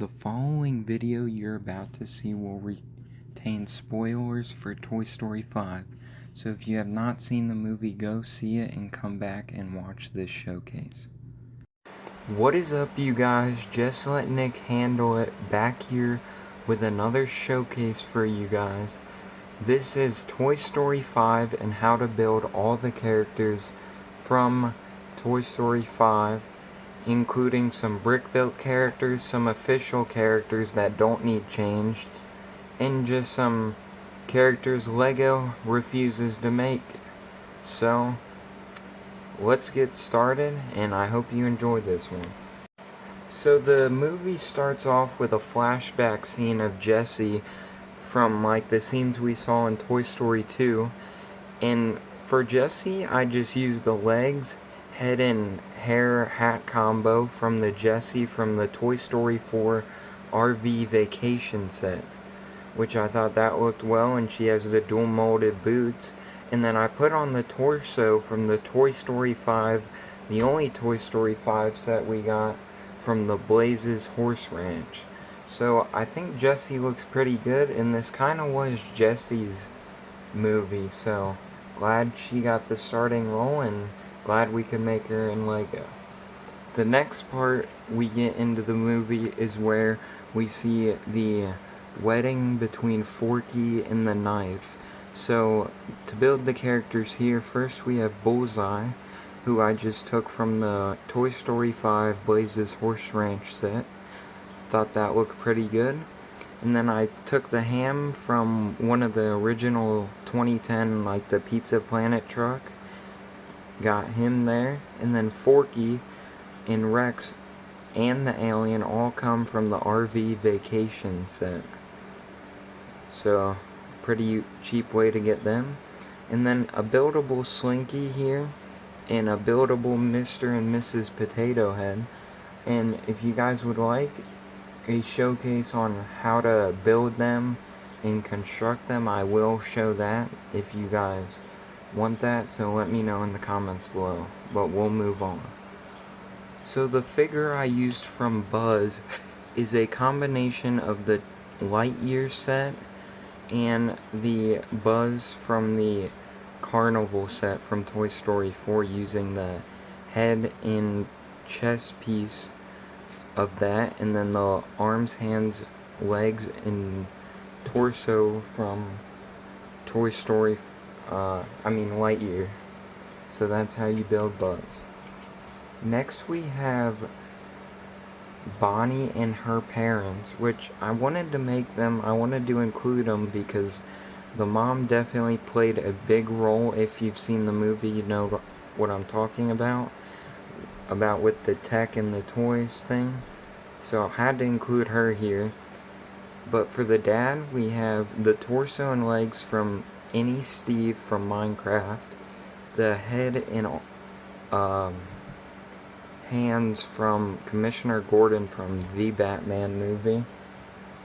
The following video you're about to see will contain spoilers for Toy Story 5, so if you have not seen the movie, go see it and come back and watch this showcase. What is up, you guys? Just let Nick handle it back here with another showcase for you guys. This is Toy Story 5 and how to build all the characters from Toy Story 5, including some brick-built characters, some official characters that don't need changed, and just some characters LEGO refuses to make. So, let's get started, and I hope you enjoy this one. So the movie starts off with a flashback scene of Jessie from like the scenes we saw in Toy Story 2, and for Jessie I just used the legs, head and hair hat combo from the Jessie from the Toy Story 4 RV vacation set, which I thought that looked well, and she has the dual molded boots. And then I put on the torso from the Toy Story 5, the only Toy Story 5 set we got from the Blazes Horse Ranch. So I think Jessie looks pretty good, and this kind of was Jessie's movie, so glad she got the starting role and glad we could make her in LEGO. The next part we get into the movie is where we see the wedding between Forky and the knife. So to build the characters here, first we have Bullseye, who I just took from the Toy Story 5 Blazes Horse Ranch set. Thought that looked pretty good. And then I took the ham from one of the original 2010, like the Pizza Planet truck. Got him there. And then Forky and Rex and the alien all come from the RV vacation set. So, pretty cheap way to get them. And then a buildable Slinky here, and a buildable Mr. and Mrs. Potato Head. And if you guys would like a showcase on how to build them and construct them, I will show that if you guys want that, so let me know in the comments below, but we'll move on. So the figure I used from Buzz is a combination of the Lightyear set and the Buzz from the Carnival set from Toy Story 4, using the head and chest piece of that, and then the arms, hands, legs, and torso from Toy Story, Lightyear. So that's how you build Buzz. Next we have Bonnie and her parents, which I wanted to make them, I wanted to include them because the mom definitely played a big role. If you've seen the movie, you know what I'm talking about with the tech and the toys thing. So I had to include her here. But for the dad, we have the torso and legs from Any Steve from Minecraft, the head and hands from Commissioner Gordon from the Batman movie,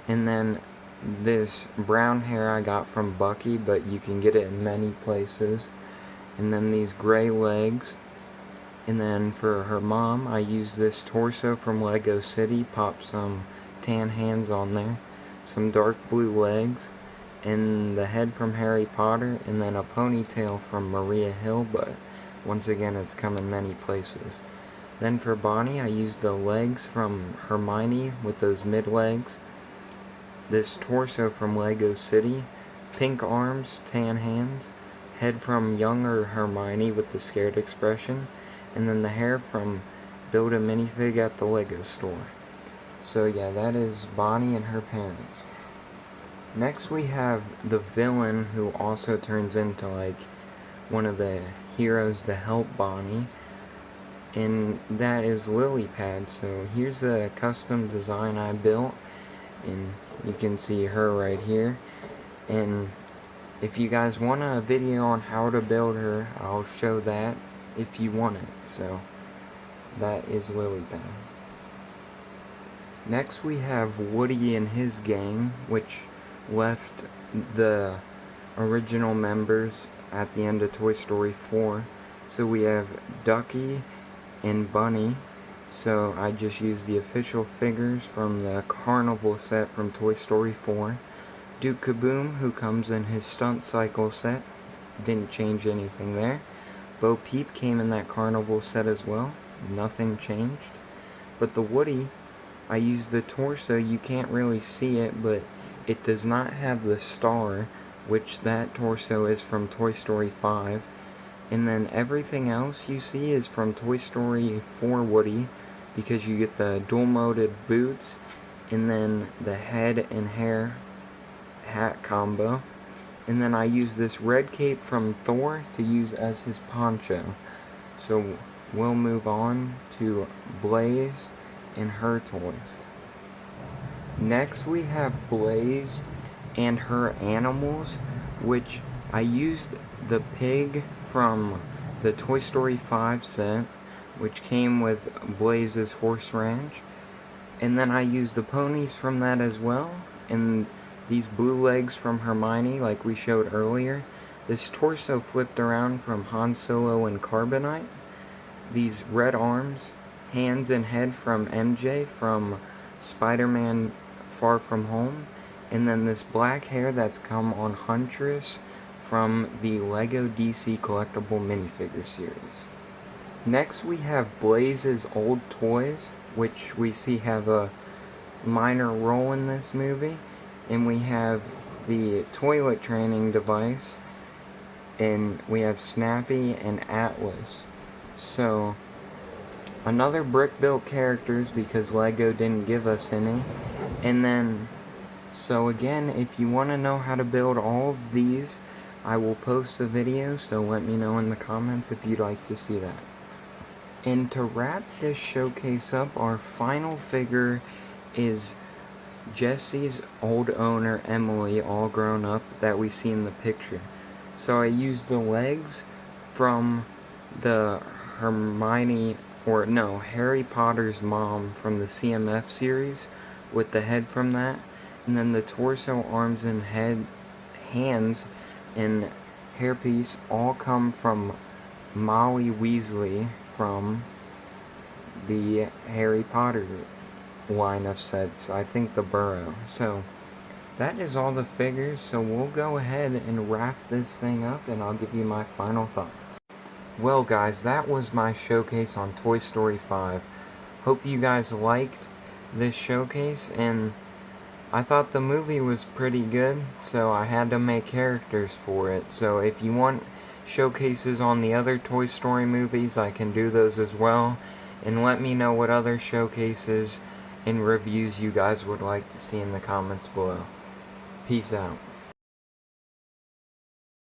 and then this brown hair I got from Bucky, but you can get it in many places, and then these gray legs. And then for her mom, I used this torso from Lego City, popped some tan hands on there, some dark blue legs, and the head from Harry Potter, and then a ponytail from Maria Hill, but once again it's come in many places. Then for Bonnie, I used the legs from Hermione with those mid legs, this torso from Lego City, pink arms, tan hands, head from younger Hermione with the scared expression, and then the hair from Build a Minifig at the Lego store. So yeah, that is Bonnie and her parents. Next we have the villain, who also turns into like one of the heroes to help Bonnie, and that is Lily Pad. So here's a custom design I built, and you can see her right here. And if you guys want a video on how to build her, I'll show that if you want it. So that is Lily Pad. Next we have Woody and his gang, which left the original members at the end of Toy Story 4. So we have Ducky and Bunny. So I just used the official figures from the Carnival set from Toy Story 4. Duke Kaboom, who comes in his Stunt Cycle set, didn't change anything there. Bo Peep came in that Carnival set as well, nothing changed. But the Woody, I used the torso. You can't really see it, but it does not have the star, which that torso is from Toy Story 5. And then everything else you see is from Toy Story 4 Woody, because you get the dual-moded boots, and then the head and hair hat combo. And then I use this red cape from Thor to use as his poncho. So we'll move on to Blaze and her toys. Next we have Blaze and her animals, which I used the pig from the Toy Story 5 set, which came with Blaze's horse ranch. And then I used the ponies from that as well, and these blue legs from Hermione, like we showed earlier. This torso flipped around from Han Solo and Carbonite. These red arms, hands, and head from MJ from Spider-Man Far From Home. And then this black hair that's come on Huntress from the LEGO DC Collectible Minifigure series. Next we have Blaze's old toys, which we see have a minor role in this movie. And we have the toilet training device, and we have Snappy and Atlas. So, another brick-built characters, because LEGO didn't give us any. And then, so again, if you want to know how to build all of these, I will post a video, so let me know in the comments if you'd like to see that. And to wrap this showcase up, our final figure is Jesse's old owner, Emily, all grown up, that we see in the picture. So I used the legs from the Harry Potter's mom from the CMF series, with the head from that. And then the torso, arms, and hands, and hairpiece all come from Molly Weasley from the Harry Potter line of sets, I think the Burrow. So that is all the figures, so we'll go ahead and wrap this thing up, and I'll give you my final thoughts. Well guys, that was my showcase on Toy Story 5. Hope you guys liked this showcase, and I thought the movie was pretty good, so I had to make characters for it. So if you want showcases on the other Toy Story movies, I can do those as well, and let me know what other showcases and reviews you guys would like to see in the comments below. Peace out.